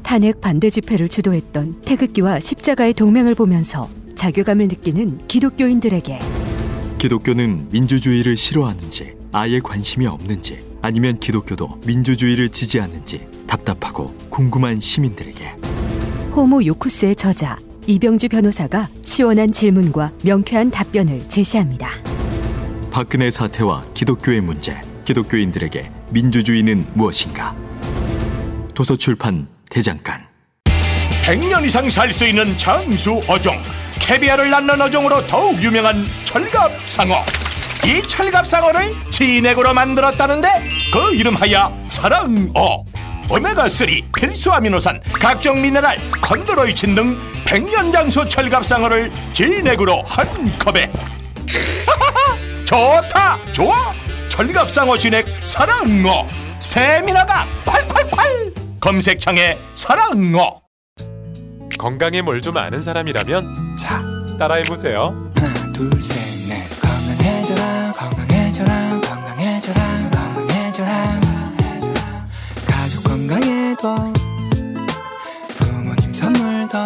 탄핵 반대 집회를 주도했던 태극기와 십자가의 동맹을 보면서 자괴감을 느끼는 기독교인들에게 기독교는 민주주의를 싫어하는지 아예 관심이 없는지 아니면 기독교도 민주주의를 지지하는지 답답하고 궁금한 시민들에게 호모 요쿠스의 저자 이병주 변호사가 시원한 질문과 명쾌한 답변을 제시합니다. 박근혜 사태와 기독교의 문제, 기독교인들에게 민주주의는 무엇인가? 도서출판 대장간. 100년 이상 살 수 있는 장수 어종, 캐비아를 낳는 어종으로 더욱 유명한 철갑상어. 이 철갑상어를 진액으로 만들었다는데 그 이름하여 사랑어. 오메가3, 필수 아미노산, 각종 미네랄, 컨드로이친 등 100년 장수 철갑상어를 진액으로 한 컵에. 좋다, 좋아. 철갑상어 진액 사랑어. 스태미나가 콸콸콸. 검색창에 사랑어. 건강에 뭘 좀 아는 사람이라면 자, 따라해보세요. 하나 둘 셋 넷. 건강해져라 건강해져라 건강해져라 건강해져라. 가족 건강에도 부모님 선물도.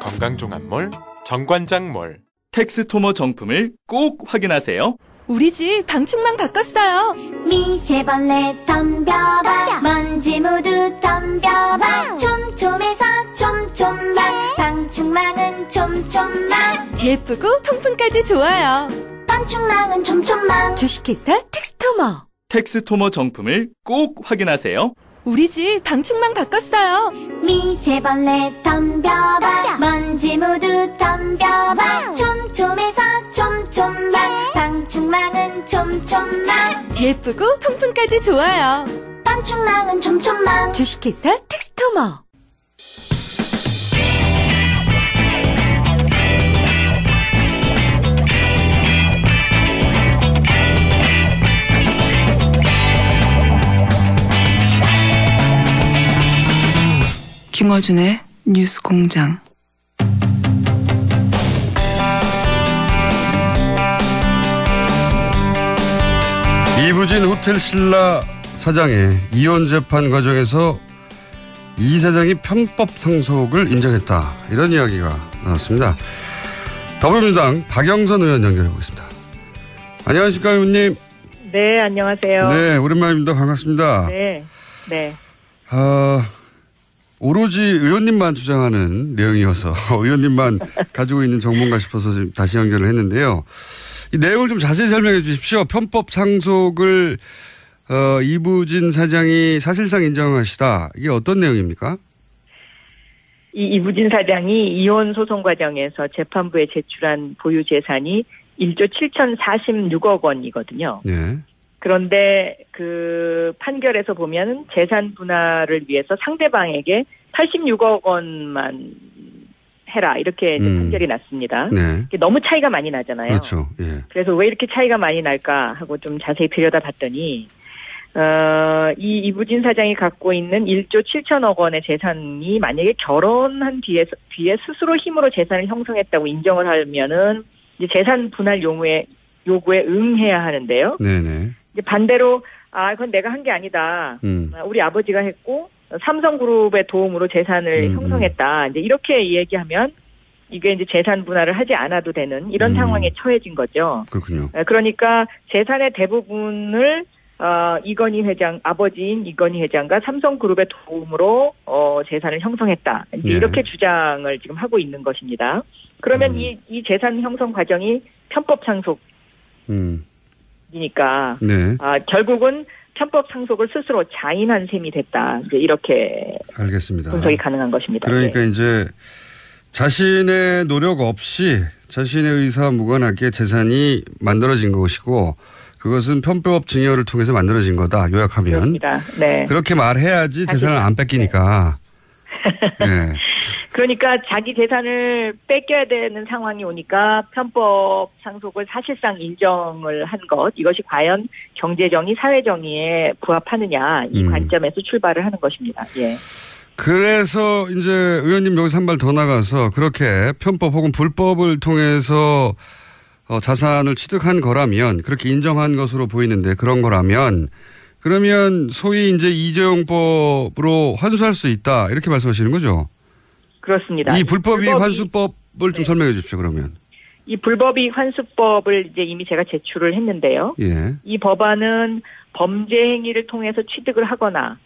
건강종합몰 정관장몰. 텍스토머 정품을 꼭 확인하세요. 우리 집 방충망 바꿨어요. 미세벌레 덤벼봐 먼지 모두 덤벼봐 촘촘해서 촘촘만 방충망은 촘촘만 예쁘고 통풍까지 좋아요. 방충망은 촘촘만 주식회사 텍스토머. 텍스토머 정품을 꼭 확인하세요. 우리 집 방충망 바꿨어요. 미세벌레 덤벼봐 먼지 모두 덤벼봐 촘촘해서 촘촘만 방충망은 촘촘만 예쁘고 통풍까지 좋아요. 방충망은 촘촘만 주식회사 텍스토머. 김어준의 뉴스공장. 이부진 호텔 신라 사장의 이혼 재판 과정에서 이 사장이 편법 상속을 인정했다. 이런 이야기가 나왔습니다. 더불어민주당 박영선 의원 연결해 보겠습니다. 안녕하십니까 의원님. 네, 안녕하세요. 네, 오랜만입니다. 반갑습니다. 네, 네. 오로지 의원님만 주장하는 내용이어서 의원님만 가지고 있는 정보인가 싶어서 다시 연결을 했는데요. 이 내용을 좀 자세히 설명해 주십시오. 편법 상속을 이부진 사장이 사실상 인정하시다. 이게 어떤 내용입니까? 이부진 사장이 이혼 소송 과정에서 재판부에 제출한 보유 재산이 1조 7,046억 원이거든요. 네. 그런데 그 판결에서 보면 재산 분할을 위해서 상대방에게 86억 원만 해라 이렇게 이제 판결이 났습니다. 네. 너무 차이가 많이 나잖아요. 그렇죠. 예. 그래서 왜 이렇게 차이가 많이 날까 하고 좀 자세히 들여다봤더니 이 이부진 사장이 갖고 있는 1조 7천억 원의 재산이 만약에 결혼한 뒤에 스스로 힘으로 재산을 형성했다고 인정을 하면은 이제 재산 분할 요구에 응해야 하는데요. 네네. 이제 반대로 그건 내가 한 게 아니다. 우리 아버지가 했고 삼성그룹의 도움으로 재산을 형성했다. 이제 이렇게 얘기하면 이게 이제 재산 분할을 하지 않아도 되는 이런 상황에 처해진 거죠. 그렇군요. 그러니까 재산의 대부분을 이건희 회장 아버지인 이건희 회장과 삼성그룹의 도움으로 재산을 형성했다. 이제 네. 이렇게 주장을 지금 하고 있는 것입니다. 그러면 이 재산 형성 과정이 편법 상속. 이니까 네. 결국은 편법 상속을 스스로 자인한 셈이 됐다. 이제 이렇게 알겠습니다. 분석이 가능한 것입니다. 그러니까 네. 이제 자신의 노력 없이 자신의 의사와 무관하게 재산이 만들어진 것이고 그것은 편법 증여를 통해서 만들어진 거다. 요약하면. 그렇습니다. 네. 그렇게 말해야지 재산을 안 뺏기니까. 네. 그러니까 자기 재산을 뺏겨야 되는 상황이 오니까 편법 상속을 사실상 인정을 한 것, 이것이 과연 경제정의, 사회정의에 부합하느냐 이 관점에서 출발을 하는 것입니다. 예. 그래서 이제 의원님 여기서 한 발 더 나가서 그렇게 편법 혹은 불법을 통해서 자산을 취득한 거라면 그렇게 인정한 것으로 보이는데 그런 거라면 그러면 소위 이제 이재용법으로 환수할 수 있다 이렇게 말씀하시는 거죠? 그렇습니다. 이 불법이익 환수법을 좀 설명해 주십시오. 그러면 이 불법이익 환수법을 이제 이미 제가 제출을 했는데요. 예. 이 법안은 범죄 행위를 통해서 취득을 하거나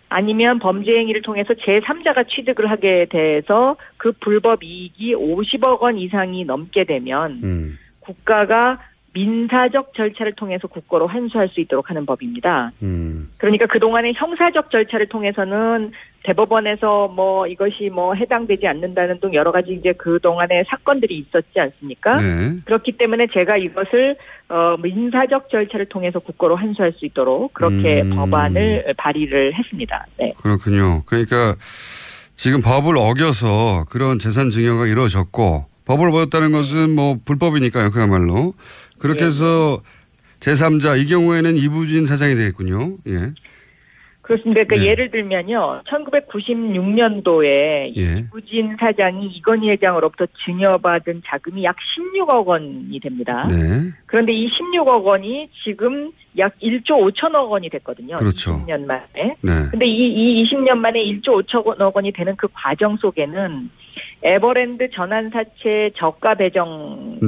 아니면 범죄 행위를 통해서 제3자가 취득을 하게 돼서 그 불법 이익이 50억 원 이상이 넘게 되면 국가가 민사적 절차를 통해서 국고로 환수할 수 있도록 하는 법입니다. 그러니까 그동안의 형사적 절차를 통해서는 대법원에서 뭐 이것이 뭐 해당되지 않는다는 등 여러 가지 이제 그동안의 사건들이 있었지 않습니까? 네. 그렇기 때문에 제가 이것을 민사적 절차를 통해서 국고로 환수할 수 있도록 그렇게 법안을 발의를 했습니다. 네. 그렇군요. 그러니까 지금 법을 어겨서 그런 재산 증여가 이루어졌고 법을 어겼다는 것은 뭐 불법이니까요. 그야말로. 그렇게 해서 제3자 이 경우에는 이부진 사장이 되겠군요. 예. 그렇습니다. 그러니까 예를 들면요. 1996년도에 이부진 사장이 이건희 회장으로부터 증여받은 자금이 약 16억 원이 됩니다. 네. 그런데 이 16억 원이 지금 약 1조 5천억 원이 됐거든요. 그렇죠. 20년 만에. 네. 근데 이 20년 만에 1조 5천억 원이 되는 그 과정 속에는 에버랜드 전환사채 저가 배정한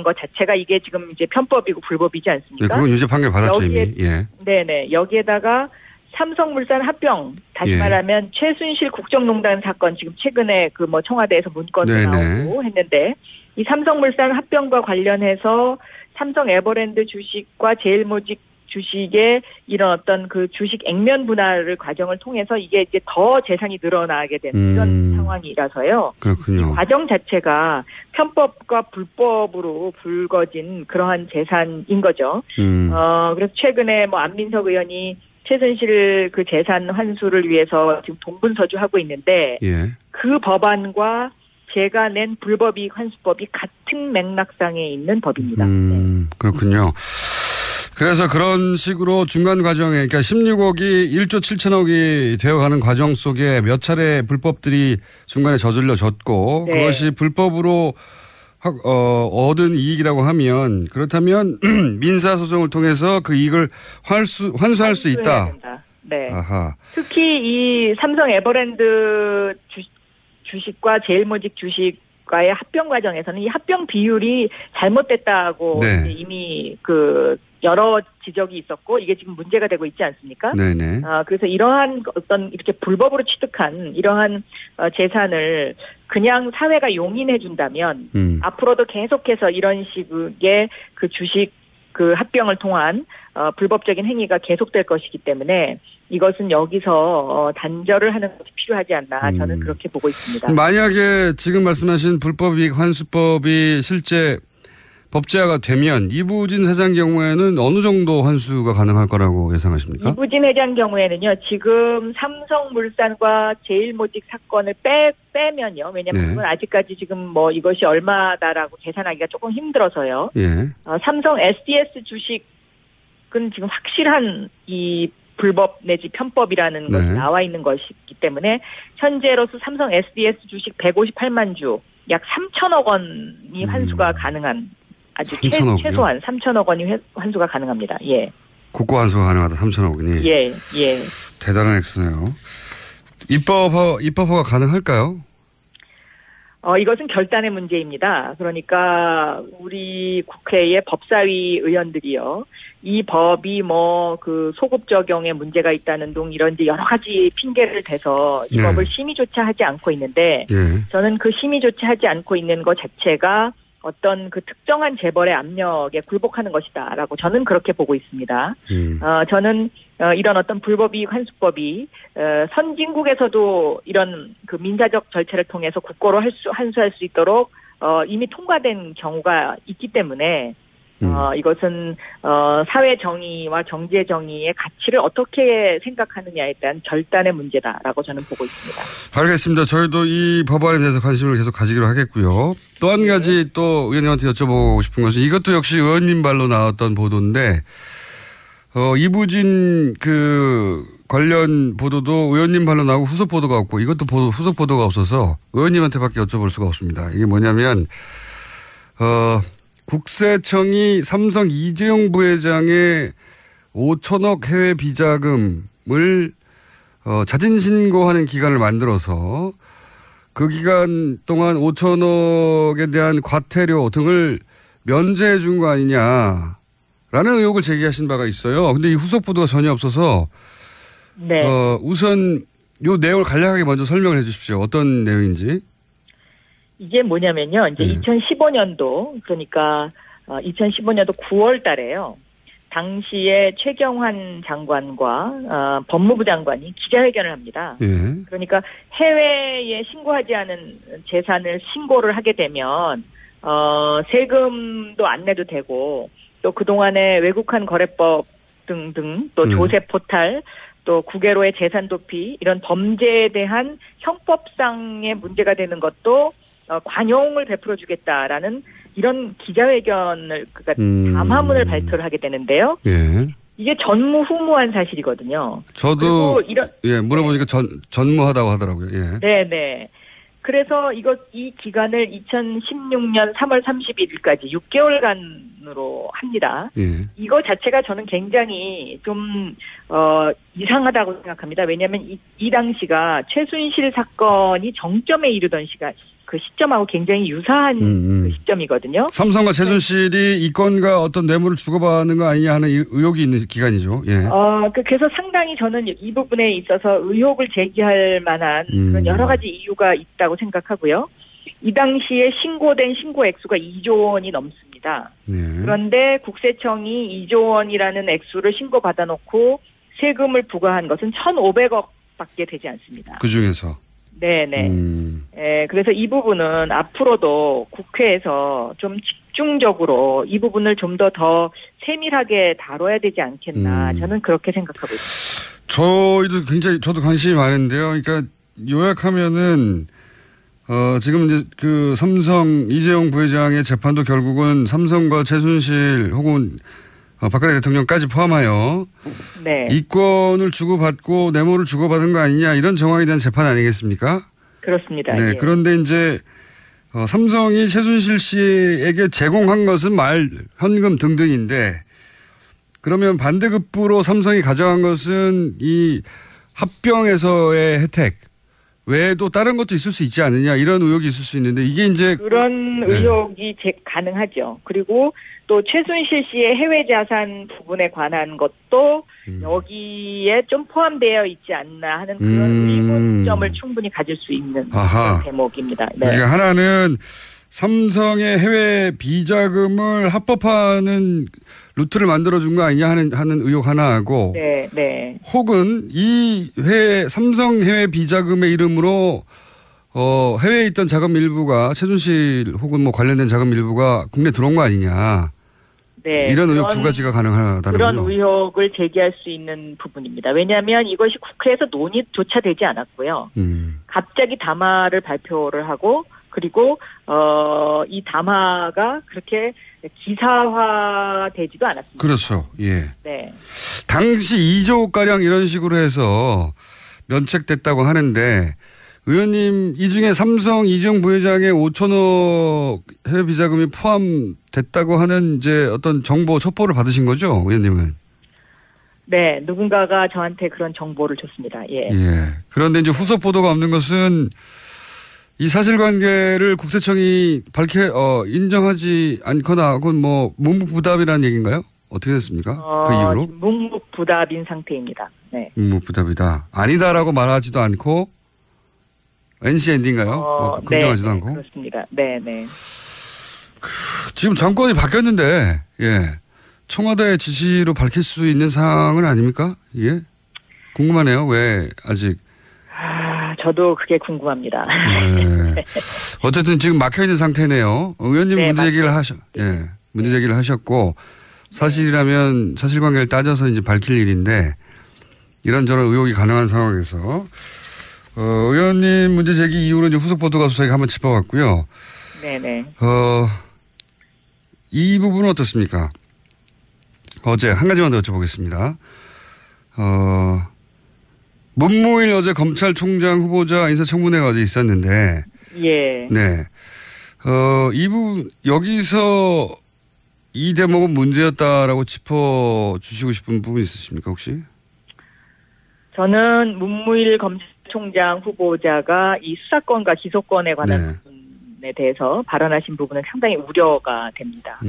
것 자체가 이게 지금 이제 편법이고 불법이지 않습니까? 네, 그건 유죄 판결 받았죠 이미. 예. 네네. 여기에다가 삼성물산 합병, 다시 말하면 최순실 국정농단 사건 지금 최근에 그 뭐 청와대에서 문건도 나오고 했는데 이 삼성물산 합병과 관련해서 삼성 에버랜드 주식과 제일모직 주식의 이런 어떤 그 주식 액면 분할 과정을 통해서 이게 이제 더 재산이 늘어나게 되는 이런 상황이라서요. 그렇군요. 이 과정 자체가 편법과 불법으로 불거진 그러한 재산인 거죠. 그래서 최근에 뭐 안민석 의원이 최순실 그 재산 환수를 위해서 지금 동분서주하고 있는데 그 법안과 제가 낸 불법이익 환수법이 같은 맥락상에 있는 법입니다. 그렇군요. 그래서 그런 식으로 중간 과정에 그러니까 16억이 1조 7천억이 되어가는 과정 속에 몇 차례 불법들이 중간에 저질러졌고 그것이 불법으로 얻은 이익이라고 하면 그렇다면 민사소송을 통해서 그 이익을 환수할 수 있다. 네. 아하. 특히 이 삼성 에버랜드 주식과 제일모직 주식과의 합병 과정에서는 이 합병 비율이 잘못됐다고 이미 그 여러 지적이 있었고 이게 지금 문제가 되고 있지 않습니까? 네네. 그래서 이러한 어떤 이렇게 불법으로 취득한 이러한 재산을 그냥 사회가 용인해 준다면 앞으로도 계속해서 이런 식의 그 주식 그 합병을 통한 불법적인 행위가 계속될 것이기 때문에 이것은 여기서 단절을 하는 것이 필요하지 않나 저는 그렇게 보고 있습니다. 만약에 지금 말씀하신 불법이익 환수법이 실제 법제화가 되면 이부진 사장 경우에는 어느 정도 환수가 가능할 거라고 예상하십니까? 이부진 회장 경우에는요. 지금 삼성물산과 제일모직 사건을 빼면요. 왜냐하면 그건 아직까지 지금 뭐 이것이 얼마다라고 계산하기가 조금 힘들어서요. 삼성 SDS 주식은 지금 확실한 이 불법 내지 편법이라는 것이 나와 있는 것이기 때문에 현재로서 삼성 SDS 주식 158만 주 약 3천억 원이 환수가 가능한 아주 최소한 3천억 원이 환수가 가능합니다. 예. 국고 환수가 가능하다 3천억 원이. 예. 대단한 액수네요. 입법화가 가능할까요? 이것은 결단의 문제입니다. 그러니까 우리 국회의 법사위 의원들이요. 이 법이 뭐 그 소급 적용에 문제가 있다는 등 이런 이제 여러 가지 핑계를 대서 이 법을 심의조차 하지 않고 있는데 저는 그 심의조차 하지 않고 있는 것 자체가 어떤 그 특정한 재벌의 압력에 굴복하는 것이다라고 저는 그렇게 보고 있습니다. 저는 이런 어떤 불법이익 환수법이 선진국에서도 이런 그 민사적 절차를 통해서 국고로 환수할 수 있도록 이미 통과된 경우가 있기 때문에 이것은 사회 정의와 경제 정의의 가치를 어떻게 생각하느냐에 대한 결단의 문제다라고 저는 보고 있습니다. 알겠습니다. 저희도 이 법안에 대해서 관심을 계속 가지기로 하겠고요. 또 한 가지 또 의원님한테 여쭤보고 싶은 것은 이것도 역시 의원님 발로 나왔던 보도인데 이부진 그 관련 보도도 의원님 발로 나오고 후속 보도가 없고 이것도 후속 보도가 없어서 의원님한테밖에 여쭤볼 수가 없습니다. 이게 뭐냐면 국세청이 삼성 이재용 부회장의 5천억 해외 비자금을 자진 신고하는 기간을 만들어서 그 기간 동안 5천억에 대한 과태료 등을 면제해 준 거 아니냐라는 의혹을 제기하신 바가 있어요. 근데 이 후속 보도가 전혀 없어서 네. 우선 요 내용을 간략하게 먼저 설명을 해 주십시오. 어떤 내용인지. 이게 뭐냐면요. 이제 2015년도 그러니까 2015년도 9월 달에요. 당시에 최경환 장관과 법무부 장관이 기자회견을 합니다. 예. 그러니까 해외에 신고하지 않은 재산을 신고를 하게 되면 세금도 안 내도 되고 또 그동안의 외국환 거래법 등등 또 조세 포탈 또 국외로의 재산 도피 이런 범죄에 대한 형법상의 문제가 되는 것도 관용을 베풀어 주겠다라는 이런 기자회견을 그러니까 담화문을 발표를 하게 되는데요. 예. 이게 전무후무한 사실이거든요. 저도 물어보니까 전무하다고 하더라고요. 예. 네네. 그래서 이 기간을 2016년 3월 31일까지 6개월간으로 합니다. 예. 이거 자체가 저는 굉장히 좀 이상하다고 생각합니다. 왜냐하면 이 당시가 최순실 사건이 정점에 이르던 그 시점하고 굉장히 유사한 그 시점이거든요. 삼성과 최순실이 이 건과 어떤 뇌물을 주고받는 거 아니냐 하는 의혹이 있는 기간이죠. 예. 그래서 상당히 저는 이 부분에 있어서 의혹을 제기할 만한 그런 여러 가지 이유가 있다고 생각하고요. 이 당시에 신고된 신고 액수가 2조 원이 넘습니다. 네. 그런데 국세청이 2조 원이라는 액수를 신고받아 놓고 세금을 부과한 것은 1,500억밖에 되지 않습니다. 그중에서. 네네. 그래서 이 부분은 앞으로도 국회에서 좀 집중적으로 이 부분을 좀 더 세밀하게 다뤄야 되지 않겠나 저는 그렇게 생각하고 있습니다. 저도 관심이 많은데요. 그러니까 요약하면은 지금 이제 그 삼성 이재용 부회장의 재판도 결국은 삼성과 최순실 혹은 박근혜 대통령까지 포함하여 네. 이권을 주고받고 뇌물을 주고받은 거 아니냐 이런 정황에 대한 재판 아니겠습니까? 그렇습니다. 네. 예. 그런데 이제 삼성이 최순실 씨에게 제공한 것은 현금 등등인데 그러면 반대급부로 삼성이 가져간 것은 이 합병에서의 혜택 외에도 다른 것도 있을 수 있지 않느냐 이런 의혹이 있을 수 있는데 이게 이제 그런 의혹이 가능하죠. 그리고 또 최순실 씨의 해외 자산 부분에 관한 것도 여기에 좀 포함되어 있지 않나 하는 그런 의문점을 충분히 가질 수 있는 그런 대목입니다. 네. 그러니까 하나는 삼성의 해외 비자금을 합법화하는 루트를 만들어준 거 아니냐 하는 의혹 하나하고 네. 혹은 삼성 해외 비자금의 이름으로 해외에 있던 자금 일부가 최순실 혹은 뭐 관련된 자금 일부가 국내 들어온 거 아니냐. 네, 이런 의혹 두 가지가 가능하다는 그런 거죠. 의혹을 제기할 수 있는 부분입니다. 왜냐하면 이것이 국회에서 논의조차 되지 않았고요. 갑자기 담화를 발표를 하고 그리고 이 담화가 그렇게 기사화되지도 않았습니다. 그렇죠. 예. 네. 당시 2조 가량 이런 식으로 해서 면책됐다고 하는데 의원님 이 중에 삼성 이재용 부회장의 5천억 해외 비자금이 포함됐다고 하는 이제 어떤 정보 첩보를 받으신 거죠, 의원님은? 네, 누군가가 저한테 그런 정보를 줬습니다. 예. 그런데 이제 후속 보도가 없는 것은 이 사실관계를 국세청이 인정하지 않거나 혹은 뭐 묵묵부답이라는 얘기인가요? 어떻게 됐습니까? 그 이후로? 묵묵부답인 상태입니다. 네. 묵묵부답이다. 아니다라고 말하지도 않고 NC 엔딩인가요? 긍정하지도 않고. 그렇습니다. 네. 지금 정권이 바뀌었는데, 청와대 지시로 밝힐 수 있는 사항은 아닙니까? 이게 궁금하네요. 왜 아직? 저도 그게 궁금합니다. 네. 어쨌든 지금 막혀 있는 상태네요. 의원님 문제 제기를 문제 제기를 하셨고 사실이라면 사실관계를 따져서 이제 밝힐 일인데 이런저런 의혹이 가능한 상황에서. 의원님 문제 제기 이후로 이제 후속 보도가 저희가 한번 짚어봤고요. 네네. 이 부분은 어떻습니까? 어제 한 가지만 더 여쭤보겠습니다. 문무일 어제 검찰총장 후보자 인사청문회가 어제 있었는데. 예. 네. 이 부분, 여기서 이 대목은 문제였다라고 짚어주시고 싶은 부분 있으십니까 혹시? 저는 문무일 검찰총장 후보자가 이 수사권과 기소권에 관한 부분에 대해서 발언하신 부분은 상당히 우려가 됩니다.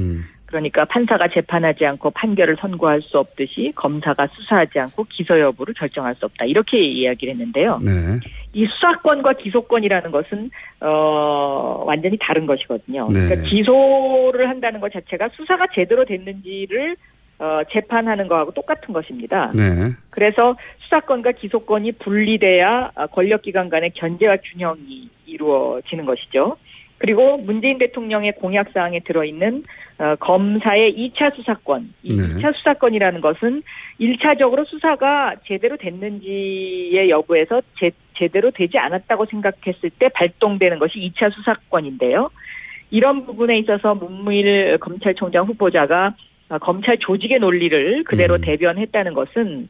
그러니까 판사가 재판하지 않고 판결을 선고할 수 없듯이 검사가 수사하지 않고 기소 여부를 결정할 수 없다. 이렇게 이야기를 했는데요. 네. 이 수사권과 기소권이라는 것은 완전히 다른 것이거든요. 네. 그러니까 기소를 한다는 것 자체가 수사가 제대로 됐는지를 재판하는 거하고 똑같은 것입니다. 네. 그래서 수사권과 기소권이 분리돼야 권력기관 간의 견제와 균형이 이루어지는 것이죠. 그리고 문재인 대통령의 공약사항에 들어있는 검사의 2차 수사권, 이 2차 수사권이라는 것은 1차적으로 수사가 제대로 됐는지의 여부에서 제대로 되지 않았다고 생각했을 때 발동되는 것이 2차 수사권인데요. 이런 부분에 있어서 문무일 검찰총장 후보자가 검찰 조직의 논리를 그대로 대변했다는 것은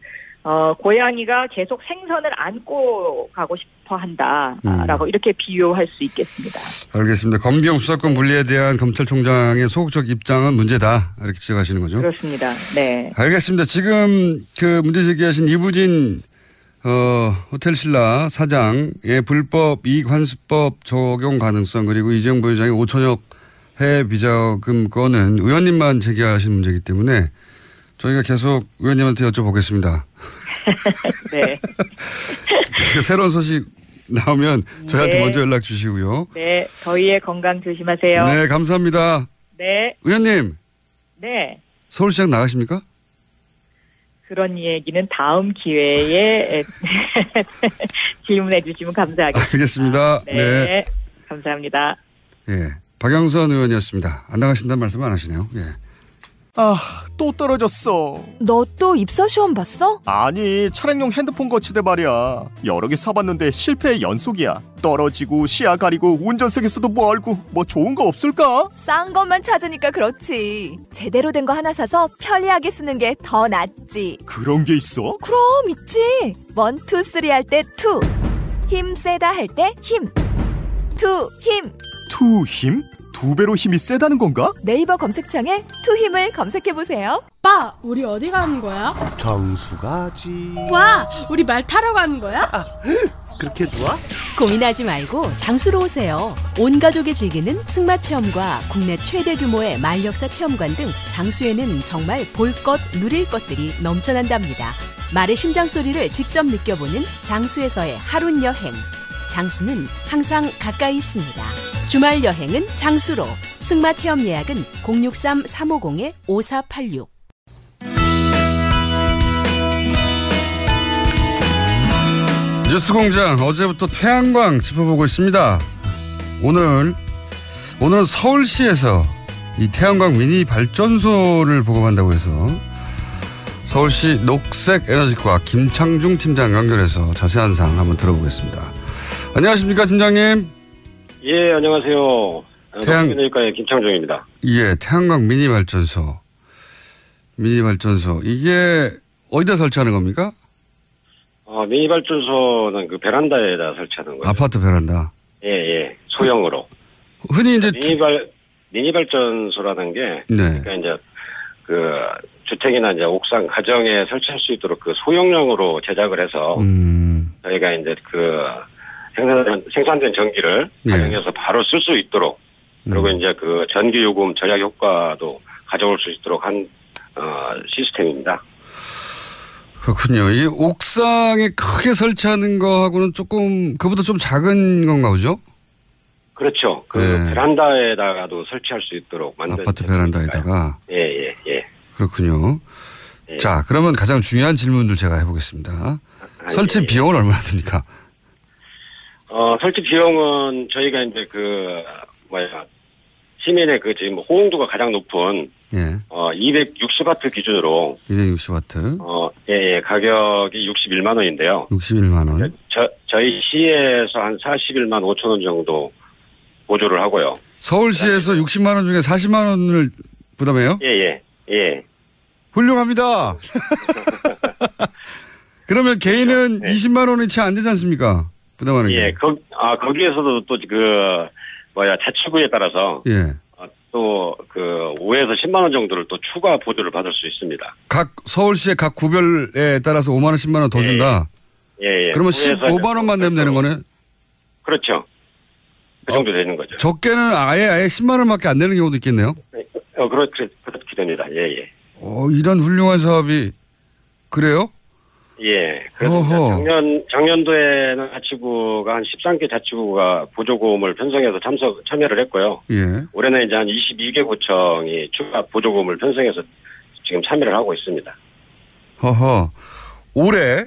고양이가 계속 생선을 안고 가고 싶어 한다라고 이렇게 비유할 수 있겠습니다. 알겠습니다. 검경 수사권 분리에 대한 검찰총장의 소극적 입장은 문제다 이렇게 지적하시는 거죠? 그렇습니다. 네. 알겠습니다. 지금 그 문제 제기하신 이부진 호텔신라 사장의 불법 이익환수법 적용 가능성 그리고 이재용 부회장의 5천억 해외 비자금 건은 의원님만 제기하신 문제이기 때문에 저희가 계속 의원님한테 여쭤보겠습니다. 네. 새로운 소식 나오면 저희한테 네. 먼저 연락 주시고요. 네. 더위에 건강 조심하세요. 네, 감사합니다. 네. 의원님. 네. 서울시장 나가십니까? 그런 얘기는 다음 기회에 질문해 주시면 감사하겠습니다. 알겠습니다. 네. 네. 감사합니다. 예. 박영선 의원이었습니다. 안 나가신다는 말씀 안 하시네요. 예. 또 떨어졌어. 너 또 입사 시험 봤어? 아니, 차량용 핸드폰 거치대 말이야. 여러 개 사봤는데 실패의 연속이야. 떨어지고 시야 가리고 운전석에서도 멀고 뭐 좋은 거 없을까? 싼 것만 찾으니까 그렇지. 제대로 된 거 하나 사서 편리하게 쓰는 게 더 낫지. 그런 게 있어? 그럼 있지. 1, 2, 3 할 때 2. 힘 세다 할 때 힘. 2 힘. 2 힘? 2배로 힘이 세다는 건가? 네이버 검색창에 2 힘을 검색해보세요. 오빠, 우리 어디 가는 거야? 정수 가지. 와, 우리 말 타러 가는 거야? 그렇게 좋아? 고민하지 말고 장수로 오세요. 온 가족이 즐기는 승마 체험과 국내 최대 규모의 말역사 체험관 등 장수에는 정말 볼 것, 누릴 것들이 넘쳐난답니다. 말의 심장 소리를 직접 느껴보는 장수에서의 하룬 여행. 장수는 항상 가까이 있습니다. 주말 여행은 장수로. 승마 체험 예약은 063-350-5486. 뉴스공장 어제부터 태양광 짚어보고 있습니다. 오늘은 서울시에서 이 태양광 미니 발전소를 보급한다고 해서 서울시 녹색에너지과 김창중 팀장 연결해서 자세한 사항 한번 들어보겠습니다. 안녕하십니까 팀장님. 예, 안녕하세요. 녹색에너지과의 김창중입니다. 예, 태양광 미니 발전소. 이게 어디다 설치하는 겁니까? 미니 발전소는 그 베란다에다 설치하는 거예요. 아파트 베란다. 예, 소형으로. 흔히 이제 미니 발전소라는 게 네. 그러니까 이제 그 주택이나 이제 옥상 가정에 설치할 수 있도록 그 소형량으로 제작을 해서 저희가 이제 그 생산된 전기를 가정에서 바로 쓸 수 있도록 그리고 이제 그 전기 요금 절약 효과도 가져올 수 있도록 한 시스템입니다. 그렇군요. 이 옥상에 크게 설치하는 거하고는 조금 그보다 좀 작은 건가 보죠? 그렇죠. 그 베란다에다가도 설치할 수 있도록 만든 아파트 베란다에다가. 예. 그렇군요. 예. 자, 그러면 가장 중요한 질문들 제가 해보겠습니다. 설치 비용은 얼마나 듭니까? 설치 비용은 저희가 이제 시민의 그 지금 호응도가 가장 높은 260와트 기준으로 260와트. 가격이 61만 원인데요. 61만 원. 저희 시에서 한 41만 5천 원 정도 보조를 하고요. 서울시에서 60만 원 중에 40만 원을 부담해요? 예. 훌륭합니다. 그러면 개인은 20만 원이 채 안 되지 않습니까? 부담하는 게. 거기에서도 또 자치구에 따라서 또 그 5에서 10만 원 정도를 또 추가 보조를 받을 수 있습니다. 각 서울시의 각 구별에 따라서 5만 원, 10만 원 더 준다. 예. 그러면 15만 원만 내면 되는 거네. 그렇죠. 그 정도 되는 거죠. 적게는 아예 10만 원밖에 안 내는 경우도 있겠네요. 그렇게 됩니다. 예. 이런 훌륭한 사업이 그래요? 예. 그래서 작년도에는 자치구가 한 13개 자치구가 보조금을 편성해서 참여를 했고요. 예. 올해는 이제 한 22개 구청이 추가 보조금을 편성해서 지금 참여를 하고 있습니다. 올해?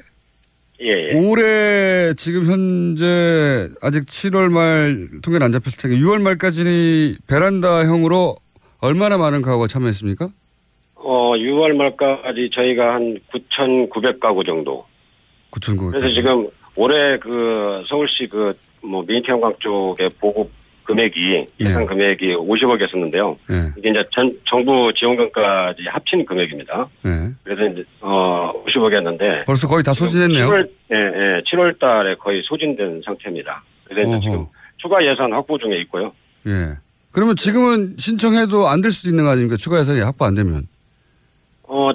예. 올해 지금 현재 아직 7월 말 통계는 안 잡혔을 텐데 6월 말까지 베란다형으로 얼마나 많은 가구가 참여했습니까? 6월 말까지 저희가 한 9,900가구 정도. 9,900. 그래서 지금 올해 그 서울시 미니태양광 쪽의 보급 금액이 예산 금액이 50억이었었는데요. 이게 이제 정부 지원금까지 합친 금액입니다. 그래서 이제 50억이었는데 벌써 거의 다 소진했네요. 7월 달에 거의 소진된 상태입니다. 그래서 이제 지금 추가 예산 확보 중에 있고요. 예. 그러면 지금은 신청해도 안 될 수도 있는 거 아닙니까? 추가 예산이 확보 안 되면.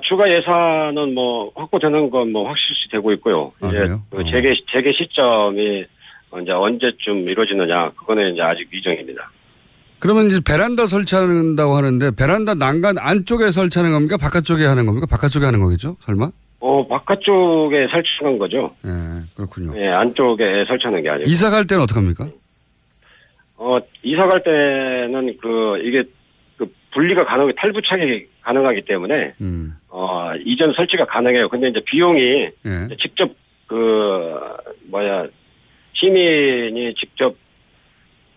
추가 예산은 확보되는 건 확실시 되고 있고요. 이제 그 재개 시점이 이제 언제쯤 이루어지느냐, 그거는 이제 아직 미정입니다. 그러면 이제 베란다 설치한다고 하는데, 베란다 난간 안쪽에 설치하는 겁니까? 바깥쪽에 하는 겁니까? 바깥쪽에 하는 거겠죠? 설마? 바깥쪽에 설치한 거죠. 예, 그렇군요. 예, 안쪽에 설치하는 게 아니고. 이사 갈 때는 어떡합니까? 이사 갈 때는 이게 분리가 탈부착이 가능하기 때문에, 이전 설치가 가능해요. 근데 이제 비용이 직접 시민이 직접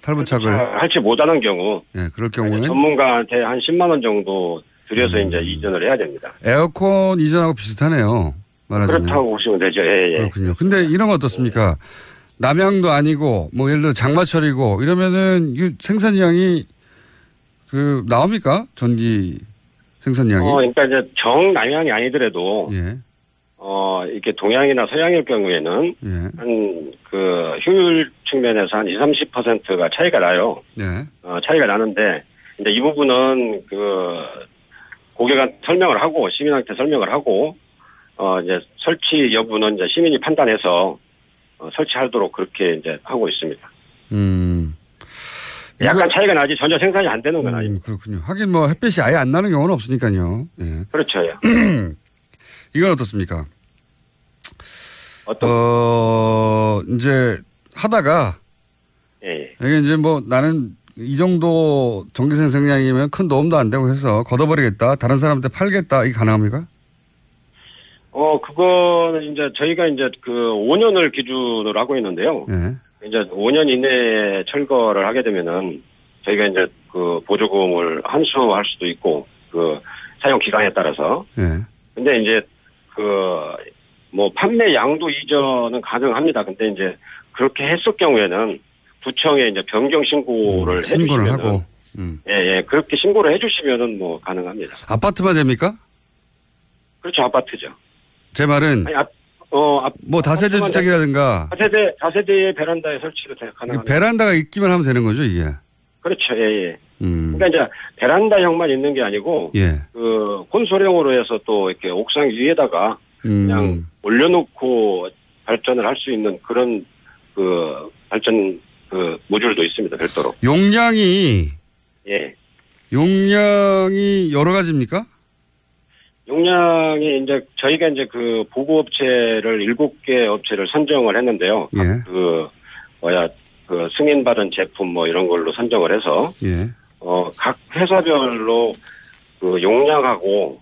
탈부착을 할지 못하는 경우, 그럴 경우는 전문가한테 한 10만 원 정도 들여서 이제 이전을 해야 됩니다. 에어컨 이전하고 비슷하네요. 말하자면. 그렇다고 보시면 되죠. 예. 그렇군요. 근데 이런 거 어떻습니까? 남양도 아니고 예를 들어 장마철이고 이러면은 생산량이 나옵니까? 전기 생산량이? 그러니까 이제 정남향이 아니더라도 이렇게 동양이나 서양일 경우에는 한 효율 측면에서 한 20-30%가 차이가 나요. 차이가 나는데 이제 이 부분은 고객한테 설명을 하고 시민한테 설명을 하고 이제 설치 여부는 이제 시민이 판단해서 설치하도록 그렇게 이제 하고 있습니다. 약간 차이가 나지 전혀 생산이 안 되는 건 아닙니다. 그렇군요. 하긴 햇빛이 아예 안 나는 경우는 없으니까요. 예. 그렇죠. 이건 어떻습니까? 이제 하다가 이게 이제 나는 이 정도 전기 생산량이면 큰 도움도 안 되고 해서 걷어버리겠다. 다른 사람한테 팔겠다. 이게 가능합니까? 그거는 이제 저희가 이제 5년을 기준으로 하고 있는데요. 이제 5년 이내에 철거를 하게 되면은 저희가 이제 보조금을 환수할 수도 있고 사용 기간에 따라서. 근데 이제 판매 양도 이전은 가능합니다. 근데 이제 그렇게 했을 경우에는 구청에 이제 변경 신고를 신고를 해주시면은 하고. 예, 그렇게 신고를 해주시면은 가능합니다. 아파트만 됩니까? 그렇죠, 아파트죠. 제 말은 다세대 주택이라든가 다세대의 베란다에 설치도 가능합니다. 베란다가 있기만 하면 되는 거죠, 이게. 그렇죠, 예. 그러니까 이제 베란다형만 있는 게 아니고 콘솔형으로 해서 또 이렇게 옥상 위에다가 그냥 올려놓고 발전을 할 수 있는 그런 발전 모듈도 있습니다, 별도로. 용량이 여러 가지입니까? 용량이 이제 저희가 이제 보고업체를 7개 업체를 선정을 했는데요. 승인받은 제품 이런 걸로 선정을 해서 각 회사별로 용량하고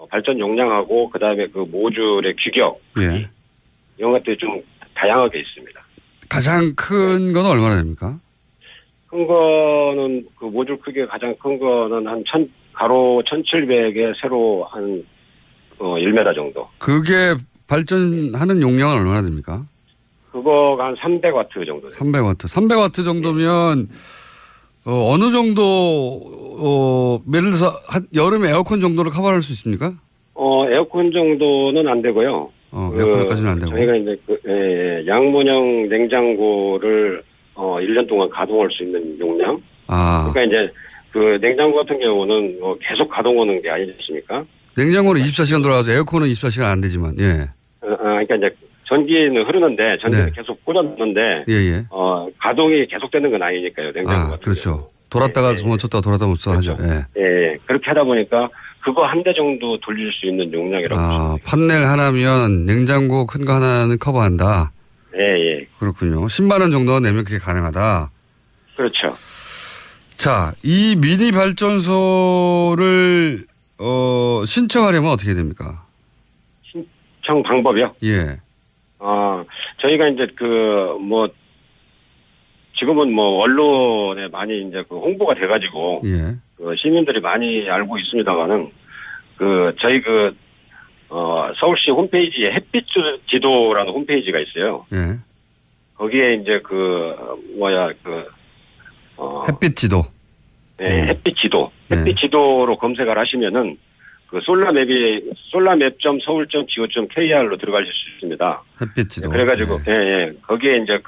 발전 용량하고 그다음에 모듈의 규격 이런 것들이 좀 다양하게 있습니다. 가장 큰 건 얼마나 됩니까? 큰 거는 모듈 크기가 가장 큰 거는 한 가로 1700에 세로 한 1m 정도. 그게 발전하는 용량은 얼마나 됩니까? 그거가 한 300와트 정도. 300와트. 300와트 정도면 어느 정도 예를 들어서 여름에 에어컨 정도를 커버할 수 있습니까? 에어컨 정도는 안 되고요. 에어컨까지는 안 되고. 저희가 이제 양문형 냉장고를 1년 동안 가동할 수 있는 용량. 그러니까 이제 그 냉장고 같은 경우는 뭐 계속 가동하는 게 아니지 않습니까? 냉장고는 24시간 돌아가서 에어컨은 24시간 안 되지만, 예. 그러니까 이제 전기는 흐르는데 전기는 네. 계속 꽂았는데 예. 가동이 계속되는 건 아니니까요. 냉장고 같은 그렇죠. 경우. 돌았다가 멈췄다가 돌았다가 멈췄다가 하죠. 예. 예. 그렇게 하다 보니까 그거 한 대 정도 돌릴 수 있는 용량이라고. 판넬 하나면 냉장고 큰 거 하나는 커버한다. 예. 그렇군요. 10만 원 정도 내면 그게 가능하다. 그렇죠. 자, 이 미니 발전소를 신청하려면 어떻게 됩니까? 신청 방법이요? 예. 저희가 이제 지금은 언론에 많이 이제 홍보가 돼가지고 예. 시민들이 많이 알고 있습니다만은 저희 서울시 홈페이지에 햇빛 지도라는 홈페이지가 있어요. 예. 거기에 이제 햇빛 지도. 네, 햇빛 지도. 햇빛 지도로 검색을 하시면은 솔라맵.서울.go.kr로 들어가실 수 있습니다. 햇빛 지도. 그래가지고, 예. 거기에 이제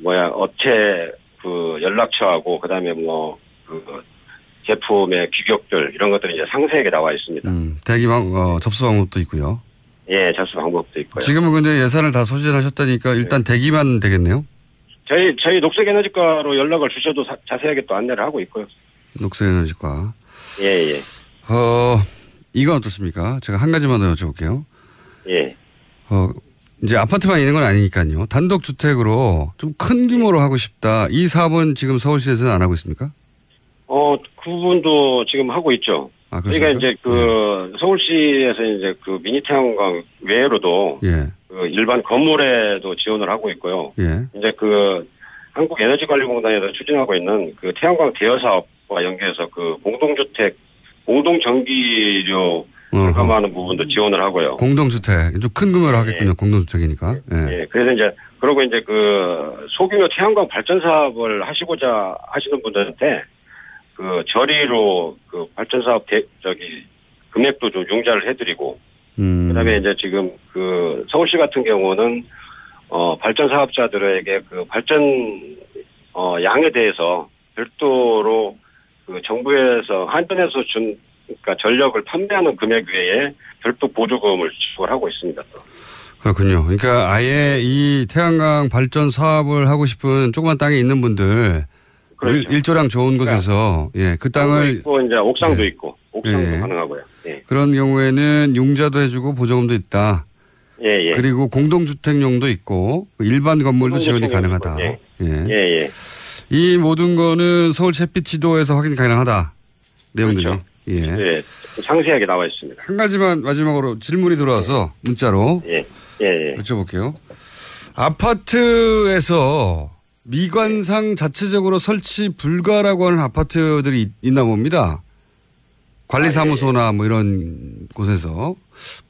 업체 연락처하고, 그 다음에 제품의 규격들, 이런 것들이 이제 상세하게 나와 있습니다. 접수 방법도 있고요. 예, 접수 방법도 있고요. 지금은 근데 예산을 다 소진하셨다니까 일단 대기만 되겠네요? 저희 녹색에너지과로 연락을 주셔도 자세하게 또 안내를 하고 있고요. 녹색에너지과. 예. 이건 어떻습니까? 제가 한 가지만 더 여쭤볼게요. 예. 이제 아파트만 있는 건 아니니까요. 단독주택으로 좀 큰 규모로 하고 싶다. 이 사업은 지금 서울시에서는 안 하고 있습니까? 그분도 지금 하고 있죠. 저희가 이제 서울시에서 이제 미니 태양광 외로도 일반 건물에도 지원을 하고 있고요. 예. 이제 한국에너지관리공단에서 추진하고 있는 태양광 대여 사업과 연계해서 공동주택, 공동전기료 절감하는 부분도 지원을 하고요. 공동주택. 좀 큰 규모로 하겠군요. 공동주택이니까. 예. 그래서 이제, 그러고 이제 소규모 태양광 발전 사업을 하시고자 하시는 분들한테 저리로 발전 사업 금액도 좀 융자를 해드리고, 그 다음에 이제 지금 서울시 같은 경우는, 발전 사업자들에게 발전, 양에 대해서 별도로 정부에서 한전에서 그러니까 전력을 판매하는 금액 외에 별도 보조금을 지급을 하고 있습니다. 또. 그렇군요. 그러니까 아예 이 태양광 발전 사업을 하고 싶은 조그만 땅에 있는 분들 그렇죠. 일조량 좋은 곳에서 그 땅을 있고 이제 옥상도 있고 옥상도 가능하고요. 예. 그런 경우에는 융자도 해주고 보조금도 있다. 예. 그리고 공동주택용도 있고 일반 건물도 지원이 가능하다. 예. 이 모든 거는 서울 햇빛 지도에서 확인 가능하다. 내용들이. 그렇죠. 예. 상세하게 나와 있습니다. 한 가지만 마지막으로 질문이 들어와서 문자로 여쭤볼게요. 아파트에서 미관상 자체적으로 설치 불가라고 하는 아파트들이 있나 봅니다. 관리사무소나 이런 곳에서.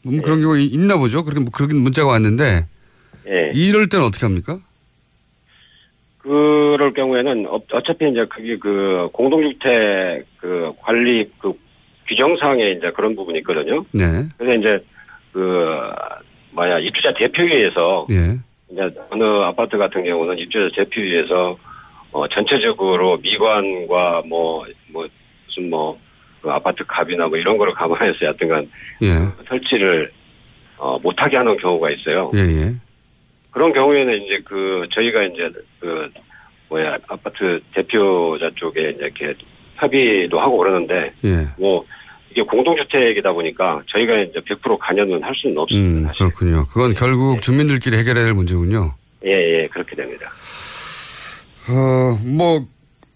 그런 경우 있나 보죠. 그렇게 문자가 왔는데. 이럴 때는 어떻게 합니까? 그럴 경우에는 어차피 이제 그게 공동주택 관리 규정상에 이제 그런 부분이 있거든요. 네. 그래서 이제 입주자 대표회에서 이제 어느 아파트 같은 경우는 입주자 대표회에서 전체적으로 미관과 무슨 아파트 값이나 이런 거를 감안해서 여튼간 설치를 못하게 하는 경우가 있어요. 그런 경우에는 이제 저희가 이제 아파트 대표자 쪽에 이제 이렇게 협의도 하고 그러는데 이게 공동주택이다 보니까 저희가 이제 100% 관여는 할 수는 없습니다. 그렇군요. 그건 결국 주민들끼리 해결해야 될 문제군요. 예, 그렇게 됩니다.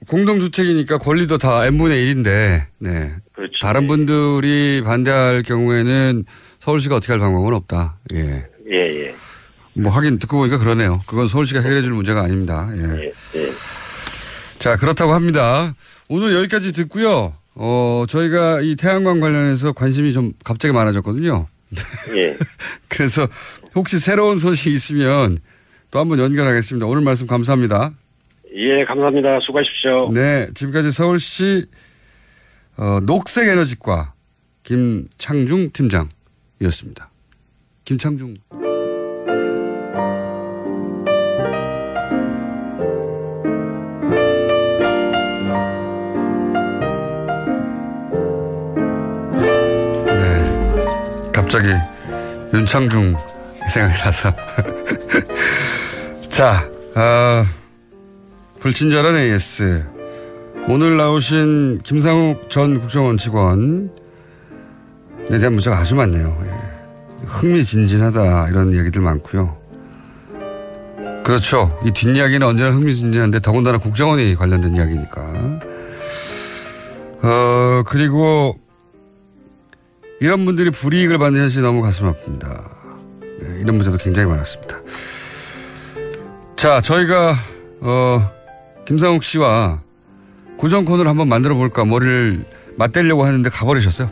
공동주택이니까 권리도 다 n분의 1인데, 그렇죠. 다른 분들이 반대할 경우에는 서울시가 어떻게 할 방법은 없다. 예. 하긴 듣고 보니까 그러네요. 그건 서울시가 해결해 줄 문제가 아닙니다. 자, 그렇다고 합니다. 오늘 여기까지 듣고요. 저희가 이 태양광 관련해서 관심이 좀 갑자기 많아졌거든요. 그래서 혹시 새로운 소식 있으면 또 한번 연결하겠습니다. 오늘 말씀 감사합니다. 예, 감사합니다. 수고하십시오. 네, 지금까지 서울시 녹색에너지과 김창중 팀장이었습니다. 김창중. 갑자기 윤창중 생각이 나서. 자, 불친절한 AS. 오늘 나오신 김상욱 전 국정원 직원에 대한 문자가 아주 많네요. 예. 흥미진진하다 이런 이야기들 많고요. 그렇죠. 이 뒷이야기는 언제나 흥미진진한데 더군다나 국정원이 관련된 이야기니까. 그리고 이런 분들이 불이익을 받는 현실이 너무 가슴 아픕니다. 네, 이런 문제도 굉장히 많았습니다. 자, 저희가 김상욱 씨와 고정 코너를 한번 만들어 볼까 머리를 맞대려고 하는데 가버리셨어요.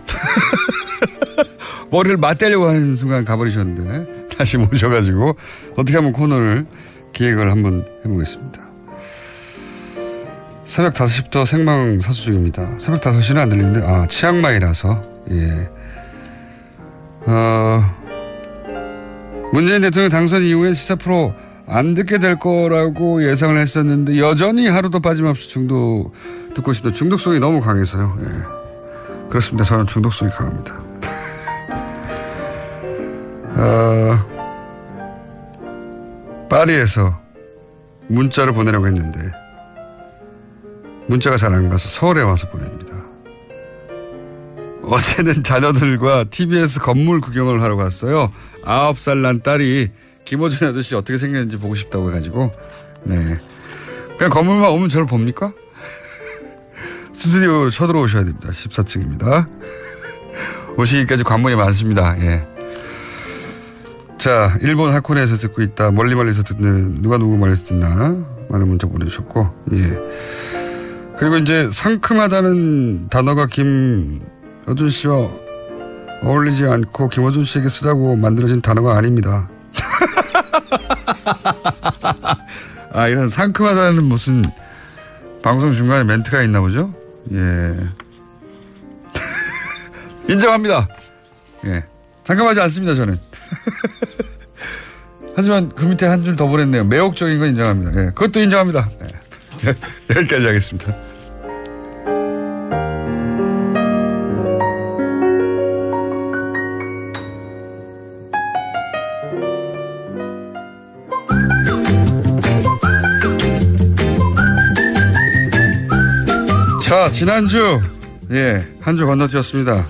머리를 맞대려고 하는 순간 가버리셨는데 다시 모셔가지고 어떻게 하면 코너를 기획을 한번 해보겠습니다. 새벽 5시부터 생방 사수 중입니다. 새벽 5시는 안 들리는데 치앙마이라서. 예. 문재인 대통령 당선 이후에 시사 프로 안 듣게 될 거라고 예상을 했었는데 여전히 하루도 빠짐없이 듣고 있습니다. 중독성이 너무 강해서요. 예. 그렇습니다. 저는 중독성이 강합니다. 파리에서 문자를 보내려고 했는데 문자가 잘 안 가서 서울에 와서 보냅니다. 어제는 자녀들과 TBS 건물 구경을 하러 갔어요. 9살 난 딸이 김어준 아저씨 어떻게 생겼는지 보고 싶다고 해가지고. 네. 그냥 건물만 오면 저를 봅니까? 스튜디오로 쳐들어오셔야 됩니다. 14층입니다. 오시기까지 관문이 많습니다. 예. 자, 일본 하코네에서 듣고 있다. 멀리서 듣는 누가 누구 말에서 듣나 많은 문자 보내주셨고. 예. 그리고 이제 상큼하다는 단어가 김어준 씨와 어울리지 않고 김어준 씨에게 쓰자고 만들어진 단어가 아닙니다. 이런 상큼하다는 무슨 방송 중간에 멘트가 있나 보죠? 예. 인정합니다. 예. 상큼하지 않습니다, 저는. 하지만 그 밑에 한 줄 더 보냈네요. 매혹적인 건 인정합니다. 예. 그것도 인정합니다. 예. 여기까지 하겠습니다. 자, 지난주 한 주 건너뛰었습니다.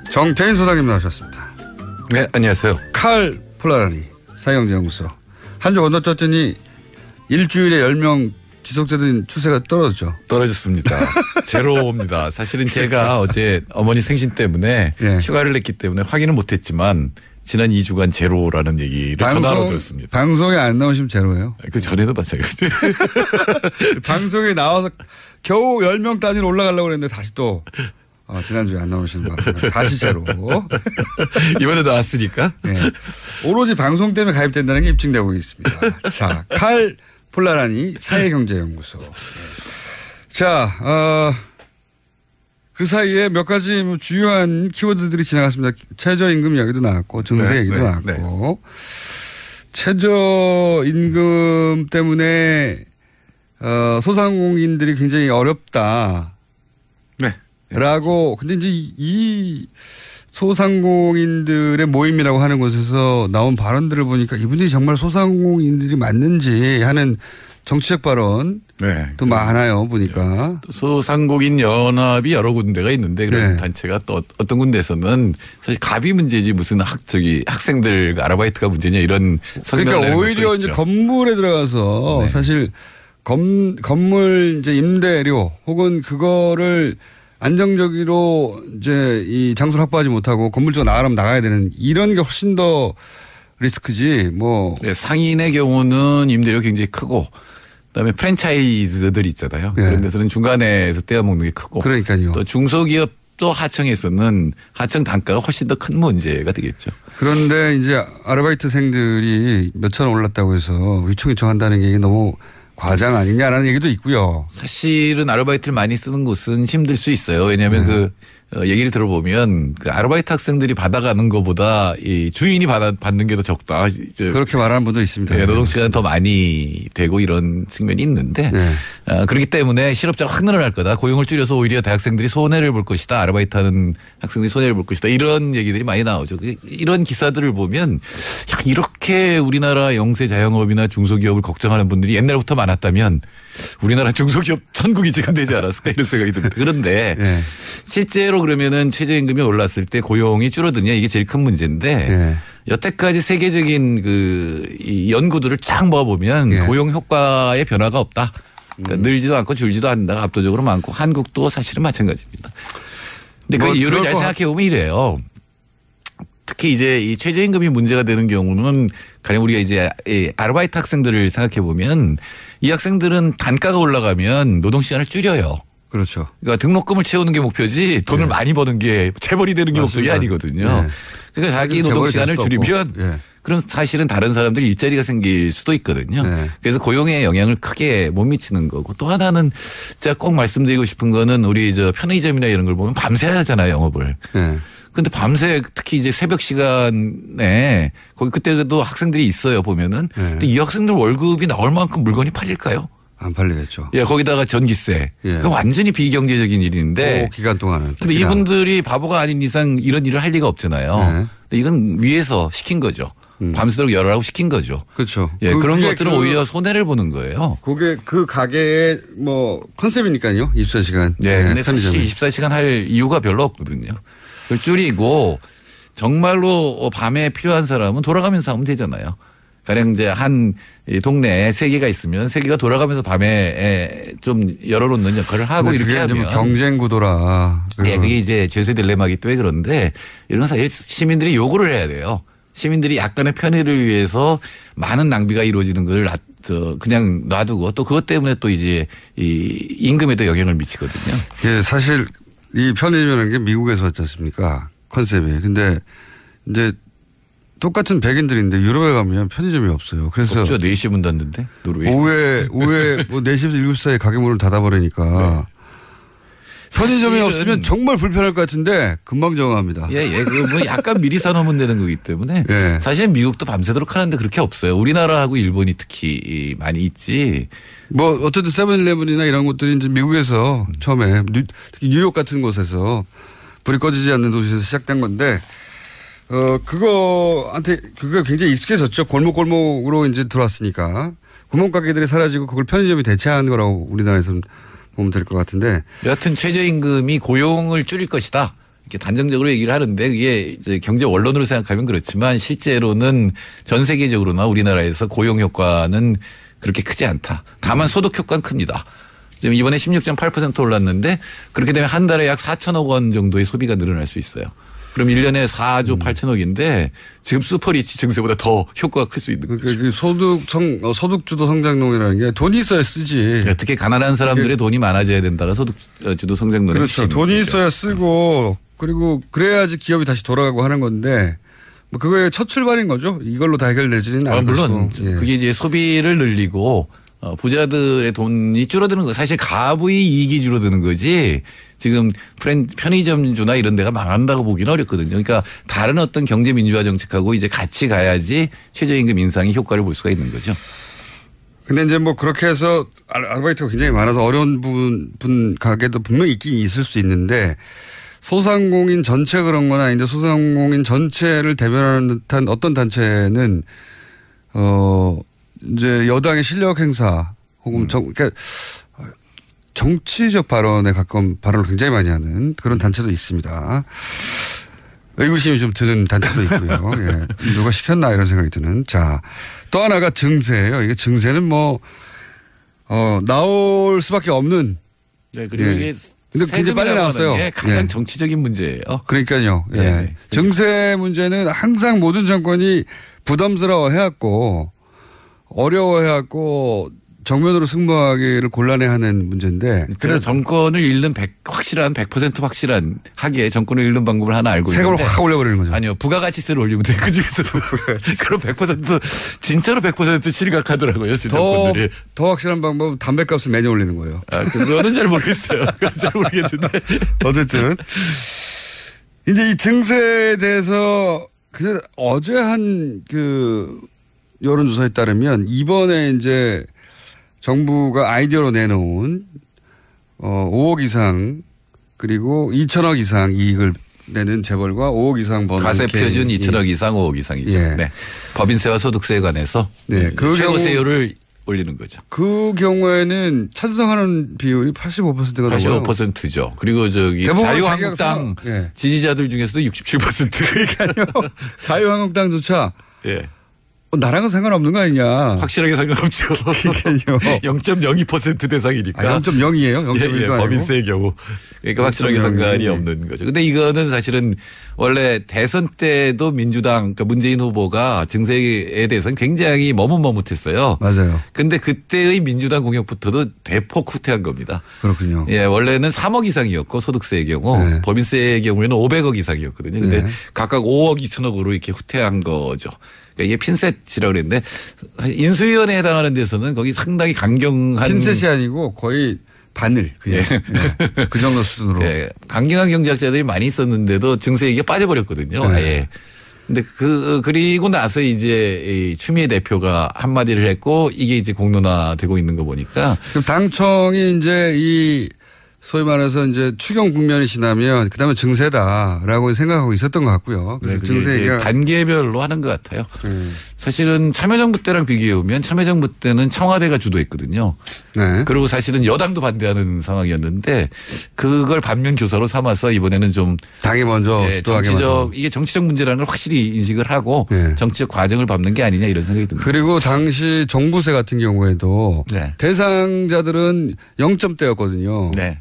정태인 소장님 나오셨습니다. 네, 안녕하세요. 칼 폴라라니 사회경제연구소. 한 주 건너뛰었더니 일주일에 10명 지속되던 추세가 떨어졌죠. 떨어졌습니다. 제로입니다. 사실은 제가 어제 어머니 생신 때문에 휴가를 냈기 때문에 확인은 못했지만 지난 2주간 제로라는 얘기를 전화로 들었습니다. 방송에 안 나오시면 제로예요? 그 전에도 마찬가지. 방송에 나와서 겨우 10명 단위로 올라가려고 그랬는데 다시 또 지난주에 안 나오시는 바람에 다시 제로. 이번에 나왔으니까. 네. 오로지 방송 때문에 가입된다는 게 입증되고 있습니다. 자, 칼 폴라라니 사회경제연구소. 자, 그 사이에 몇 가지 주요한 키워드들이 지나갔습니다. 최저임금 이야기도 나왔고 증세 얘기도 나왔고 최저임금 때문에 소상공인들이 굉장히 어렵다. 라고. 근데 이제 이 소상공인들의 모임이라고 하는 곳에서 나온 발언들을 보니까 이분들이 정말 소상공인들이 맞는지 하는 정치적 발언도 많아요, 보니까. 소상공인 연합이 여러 군데가 있는데 그런 단체가 또 어떤 군데에서는 사실 갑이 문제지 무슨 학생들 아르바이트가 문제냐 이런 성명을 그러니까 오히려 이제 건물에 들어가서 사실 건물 이제 임대료 혹은 그거를 안정적으로 이제 이 장소를 확보하지 못하고 건물주가 나가려면 나가야 되는 이런 게 훨씬 더 리스크지 뭐. 상인의 경우는 임대료 굉장히 크고 그다음에 프랜차이즈들 있잖아요. 그런 데서는 중간에서 떼어먹는 게 크고. 그러니까요. 또 중소기업도 하청에서는 하청 단가가 훨씬 더 큰 문제가 되겠죠. 그런데 이제 아르바이트생들이 몇천 원 올랐다고 해서 휘청휘청 한다는 게 너무 과장 아니냐라는 얘기도 있고요. 사실은 아르바이트를 많이 쓰는 곳은 힘들 수 있어요. 왜냐하면 그 얘기를 들어보면 그 아르바이트 학생들이 받아가는 것보다 이 주인이 받는 게 더 적다. 그렇게 말하는 분도 있습니다. 네, 노동 시간은 더 많이 되고 이런 측면이 있는데 그렇기 때문에 실업자가 확 늘어날 거다. 고용을 줄여서 오히려 대학생들이 손해를 볼 것이다. 아르바이트하는 학생들이 손해를 볼 것이다. 이런 얘기들이 많이 나오죠. 이런 기사들을 보면 이렇게 우리나라 영세 자영업이나 중소기업을 걱정하는 분들이 옛날부터 많았다면 우리나라 중소기업 천국이 지금 되지 않았을까 이런 생각이 듭니다. 그런데 실제로 그러면은 최저임금이 올랐을 때 고용이 줄어드냐 이게 제일 큰 문제인데 여태까지 세계적인 이 연구들을 쫙 모아보면 고용 효과의 변화가 없다. 그러니까 늘지도 않고 줄지도 않는다가 압도적으로 많고 한국도 사실은 마찬가지입니다. 근데 그 이유를 잘 생각해 보면 이래요. 특히 이제 이 최저임금이 문제가 되는 경우는 가령 우리가 이제 아르바이트 학생들을 생각해 보면 이 학생들은 단가가 올라가면 노동 시간을 줄여요. 그렇죠. 그러니까 등록금을 채우는 게 목표지 돈을 많이 버는 게 재벌이 되는 게 목적이 아니거든요. 그러니까 자기 노동 시간을 줄이면 그럼 사실은 다른 사람들이 일자리가 생길 수도 있거든요. 그래서 고용에 영향을 크게 못 미치는 거고 또 하나는 제가 꼭 말씀드리고 싶은 거는 우리 편의점이나 이런 걸 보면 밤새 하잖아요, 영업을. 근데 밤새 특히 이제 새벽 시간에 거기 그때도 학생들이 있어요, 보면은. 근데 이 학생들 월급이 나올 만큼 물건이 팔릴까요? 안 팔리겠죠. 예, 거기다가 전기세. 그 완전히 비경제적인 일인데. 그 기간 동안은. 근데 이분들이 바보가 아닌 이상 이런 일을 할 리가 없잖아요. 근데 이건 위에서 시킨 거죠. 밤새도록 열어라고 시킨 거죠. 그렇죠. 예, 그런 것들은 오히려 손해를 보는 거예요. 그게 그 가게의 컨셉이니까요. 24시간. 네. 근데 사실 24시간 할 이유가 별로 없거든요. 그걸 줄이고 정말로 밤에 필요한 사람은 돌아가면서 하면 되잖아요. 가령 이제 한 동네에 3개가 있으면 3개가 돌아가면서 밤에 좀 열어놓는 역할을 하고 이렇게 하면 경쟁 구도라. 네, 그게 이제 죄세 딜레마이기 때문에 그런데 이런 건 사실 시민들이 요구를 해야 돼요. 시민들이 약간의 편의를 위해서 많은 낭비가 이루어지는 걸 그냥 놔두고 또 그것 때문에 또 이제 이 임금에도 영향을 미치거든요. 예, 사실 이 편의점이라는 게 미국에서 왔지 않습니까? 컨셉이. 근데 이제 똑같은 백인들인데 유럽에 가면 편의점이 없어요. 그래서. 없죠. 4시에 문 닫는데. 노르웨이. 오후에 4시에서 7시 사이에 가게 문을 닫아버리니까. 편의점이 없으면 정말 불편할 것 같은데 금방 정합니다. 예. 뭐 약간 미리 사놓으면 되는 거기 때문에 사실 미국도 밤새도록 하는데 그렇게 없어요. 우리나라하고 일본이 특히 많이 있지. 뭐 어쨌든 세븐일레븐이나 이런 것들이 이제 미국에서 처음에 특히 뉴욕 같은 곳에서 불이 꺼지지 않는 도시에서 시작된 건데 그거 굉장히 익숙해졌죠. 골목골목으로 이제 들어왔으니까 구멍가게들이 사라지고 그걸 편의점이 대체하는 거라고 우리나라에서는 보면 될 것 같은데. 여하튼 최저임금이 고용을 줄일 것이다. 이렇게 단정적으로 얘기를 하는데 그게 이제 경제 원론으로 생각하면 그렇지만 실제로는 전 세계적으로나 우리나라에서 고용 효과는 그렇게 크지 않다. 다만 소득 효과는 큽니다. 지금 이번에 16.8% 올랐는데 그렇게 되면 한 달에 약 4천억 원 정도의 소비가 늘어날 수 있어요. 그럼 1년에 4조 8천억인데 지금 슈퍼리치 증세보다 더 효과가 클 수 있는 거죠. 소득주도 성장론이라는 게 돈이 있어야 쓰지. 특히 가난한 사람들의 돈이 많아져야 된다라 소득주도 성장론이. 그렇죠. 돈이 있어야 쓰고 그리고 그래야지 기업이 다시 돌아가고 하는 건데 뭐 그거의 첫 출발인 거죠. 이걸로 다 해결되지는 않을 물론 그게 이제 소비를 늘리고 부자들의 돈이 줄어드는 거 사실 가부의 이익이 줄어드는 거지 지금 편의점주나 이런 데가 망한다고 보기는 어렵거든요. 그러니까 다른 어떤 경제 민주화 정책하고 이제 같이 가야지 최저임금 인상이 효과를 볼 수가 있는 거죠. 근데 이제 뭐 그렇게 해서 아르바이트가 굉장히 많아서 어려운 분 가게도 분명히 있긴 있을 수 있는데 소상공인 전체 그런 건 아닌데 소상공인 전체를 대변하는 듯한 어떤 단체는 이제 여당의 실력 행사 혹은 그러니까 정치적 발언에 가까운 발언을 굉장히 많이 하는 그런 단체도 있습니다. 의구심이 좀 드는 단체도 있고요. 예. 누가 시켰나 이런 생각이 드는. 자, 또 하나가 증세예요. 이게 증세는 나올 수밖에 없는. 네, 그리고 이게 근데 굉장히 빨리 나왔어요. 가장 정치적인 문제예요. 그러니까요. 예. 증세 문제는 항상 모든 정권이 부담스러워해왔고 어려워해왔고 정면으로 승부하기를 곤란해하는 문제인데. 제가 정권을 잃는 확실한 100% 확실한 하기에 정권을 잃는 방법을 하나 알고 있는데. 세금을 확 올려버리는 거죠. 아니요. 부가가치세를 올리면 돼. 그중에서도. 그럼 100% 진짜로 100% 실각하더라고요. 정권들이. 더 확실한 방법은 담배값을 매년 올리는 거예요. 그거는 잘 모르겠어요. 잘 모르겠는데. 어쨌든. 이제 이 증세에 대해서 어제 한 여론조사에 따르면 이번에 이제 정부가 아이디어로 내놓은 5억 이상 그리고 2천억 이상 이익을 내는 재벌과 5억 이상 버는 과세 표준 2천억 이상 5억 이상이죠. 예. 네. 법인세와 소득세에 관해서 최고세율을 올리는 거죠. 그 경우에는 찬성하는 비율이 85%가 나와요. 85%죠. 그리고 자유한국당 지지자들 중에서도 67%. 그러니까요. 자유한국당조차 예. 나랑은 상관없는 거 아니냐. 확실하게 상관없죠. 그러니까요. 0.02% 대상이니까. 0.0이에요? 0.1도 아니고. 법인세의 경우. 그러니까 확실하게 상관이 없는 거죠. 근데 이거는 사실은 원래 대선 때도 민주당, 그러니까 문재인 후보가 증세에 대해서는 굉장히 머뭇머뭇했어요. 맞아요. 근데 그때의 민주당 공약부터도 대폭 후퇴한 겁니다. 그렇군요. 예, 원래는 3억 이상이었고 소득세의 경우 법인세의 경우에는 500억 이상이었거든요. 근데 각각 5억 2천억으로 이렇게 후퇴한 거죠. 이게 핀셋이라고 그랬는데 인수위원회에 해당하는 데서는 거기 상당히 강경한. 핀셋이 아니고 거의 바늘. 그냥. 네. 그 정도 수준으로. 네. 강경한 경제학자들이 많이 있었는데도 증세액이 빠져버렸거든요. 아예. 근데 그리고 나서 이제 추미애 대표가 한마디를 했고 이게 이제 공론화되고 있는 거 보니까. 그럼 당청이 이제 이 소위 말해서 이제 추경 국면이 지나면 그다음에 증세다라고 생각하고 있었던 것 같고요. 그래서 증세가 단계별로 하는 것 같아요. 사실은 참여정부 때랑 비교해 보면 참여정부 때는 청와대가 주도했거든요. 네. 그리고 사실은 여당도 반대하는 상황이었는데 그걸 반면 교사로 삼아서 이번에는 좀 당이 먼저 정치적 이게 정치적 문제라는 걸 확실히 인식을 하고 정치적 과정을 밟는 게 아니냐 이런 생각이 듭니다. 그리고 당시 종부세 같은 경우에도 대상자들은 0점대였거든요. 네.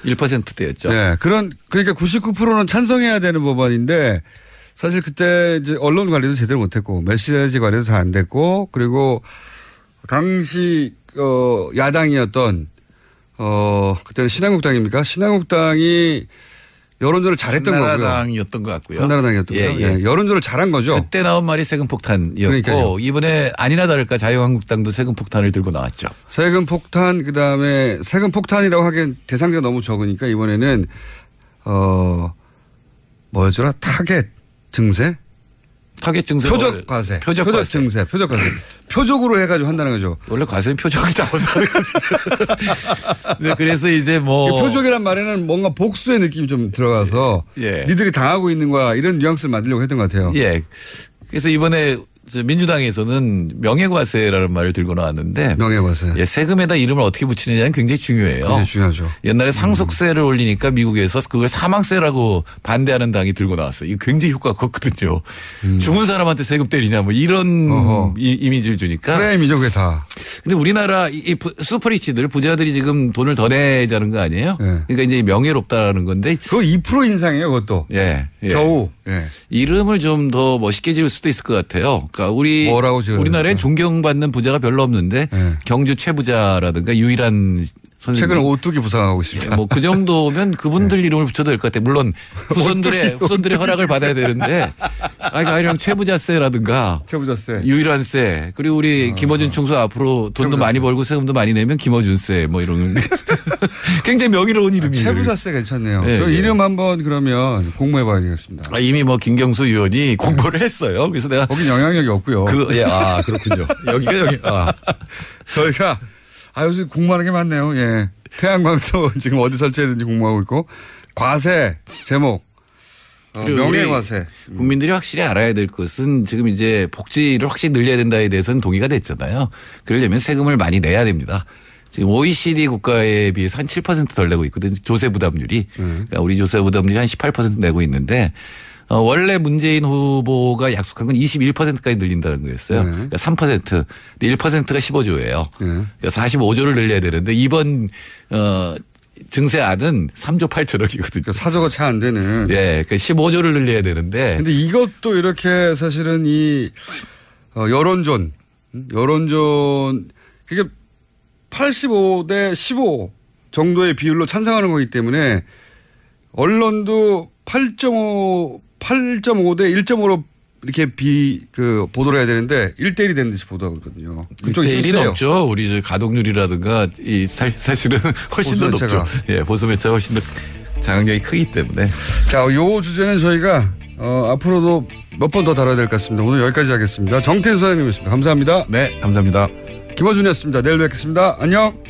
1%대였죠. 네. 그러니까 99%는 찬성해야 되는 법안인데 사실 그때 이제 언론 관리도 제대로 못했고 메시지 관리도 잘 안 됐고 그리고 당시 야당이었던 그때는 신한국당입니까? 신한국당이 여론조를 잘했던 거고요. 한나라당이었던 것 같고요. 한나라당이었던 거요. 예. 여론조를 잘한 거죠. 그때 나온 말이 세금 폭탄이었고 그러니까요. 이번에 아니나 다를까 자유한국당도 세금 폭탄을 들고 나왔죠. 세금 폭탄 그다음에 세금 폭탄이라고 하기엔 대상자가 너무 적으니까 이번에는 뭐였더라? 타겟 증세? 타겟 증세. 표적 과세. 표적 증세. 표적 과세. 표적으로 해가지고 한다는 거죠. 원래 과세는 표적을 잡아서 하는 겁니다. 네, 그래서 이제 표적이란 말에는 뭔가 복수의 느낌이 좀 들어가서 니들이 당하고 있는 거야 이런 뉘앙스를 만들려고 했던 것 같아요. 예. 그래서 이번에 민주당에서는 명예과세라는 말을 들고 나왔는데 명예과세. 세금에다 이름을 어떻게 붙이느냐는 굉장히 중요해요. 굉장히 중요하죠. 옛날에 상속세를 올리니까 미국에서 그걸 사망세라고 반대하는 당이 들고 나왔어요. 이거 굉장히 효과가 컸거든요. 죽은 사람한테 세금 때리냐 뭐 이런 이미지를 주니까. 프레임이죠 그게 다. 근데 우리나라 이 슈퍼리치들 부자들이 지금 돈을 더 내자는 거 아니에요? 그러니까 이제 명예롭다라는 건데. 그거 2% 인상이에요 그것도. 겨우. 이름을 좀 더 멋있게 지을 수도 있을 것 같아요. 그러니까 우리나라에 존경받는 부자가 별로 없는데 경주 최부자라든가 유일한 선생님. 최근에 오뚜기 부상하고 있습니다. 뭐 그 정도면 그분들 이름을 붙여도 될 것 같아요. 물론 후손들의 허락을 받아야 되는데 아니면 최부자세라든가 최부자세. 유일한세 그리고 우리 김어준 총수 앞으로 돈도 많이 벌고 세금도 많이 내면 김어준세 뭐 이런 굉장히 명예로운 이름이에요. 최부자세 괜찮네요. 저 이름 한번 그러면 공모해 봐야 되겠습니다. 이미 뭐 김경수 의원이 공모를 했어요. 그래서 내가 거긴 영향력이 없고요. 그렇군요. 여기가 저희가 요즘 공모하는 게 많네요. 예. 태양광도 지금 어디 설치해야 되는지 공모하고 있고 과세 제목 명예과세. 국민들이 확실히 알아야 될 것은 지금 이제 복지를 확실히 늘려야 된다에 대해서는 동의가 됐잖아요. 그러려면 세금을 많이 내야 됩니다. 지금 OECD 국가에 비해서 한 7% 덜 내고 있거든요. 조세 부담률이. 그러니까 우리 조세 부담률이 한 18% 내고 있는데 원래 문재인 후보가 약속한 건 21%까지 늘린다는 거였어요. 그러니까 3%. 근데 1%가 15조예요. 그러니까 45조를 늘려야 되는데 이번 증세안은 3조 8천억이거든요. 그러니까 4조가 채 안 되는. 네. 그러니까 15조를 늘려야 되는데. 근데 이것도 이렇게 사실은 이 여론전 그러니까 85대 15 정도의 비율로 찬성하는 거기 때문에 언론도 8.5대 1.5로 이렇게 보도를 해야 되는데 1대1이 되는 듯이 보도하고 있거든요. 그쪽이 1대1은 없죠. 우리 가동률이라든가 사실은 훨씬 더 높죠. 예, 보수 매체가 훨씬 더 장악력이 크기 때문에. 자, 요 주제는 저희가 앞으로도 몇 번 더 다뤄야 될 것 같습니다. 오늘 여기까지 하겠습니다. 정태인 소장님이었습니다. 감사합니다. 네, 감사합니다. 김어준이었습니다. 내일 뵙겠습니다. 안녕.